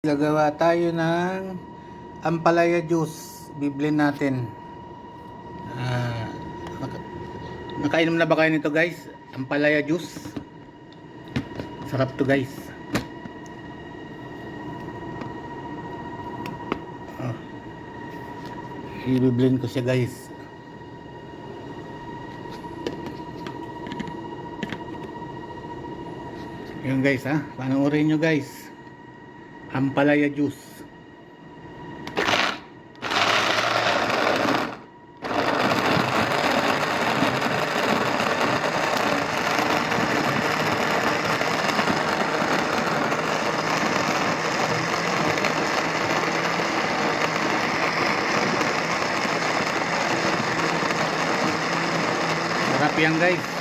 Gagawa tayo ng ampalaya juice. Biblin natin. Ah, nakainom na ba kayo nito guys? Ampalaya juice. Sarap to guys. Oh. I-biblin ko siya guys. Yun guys ha. Panoorin nyo guys. Ampalaya juice. Sarap yan guys.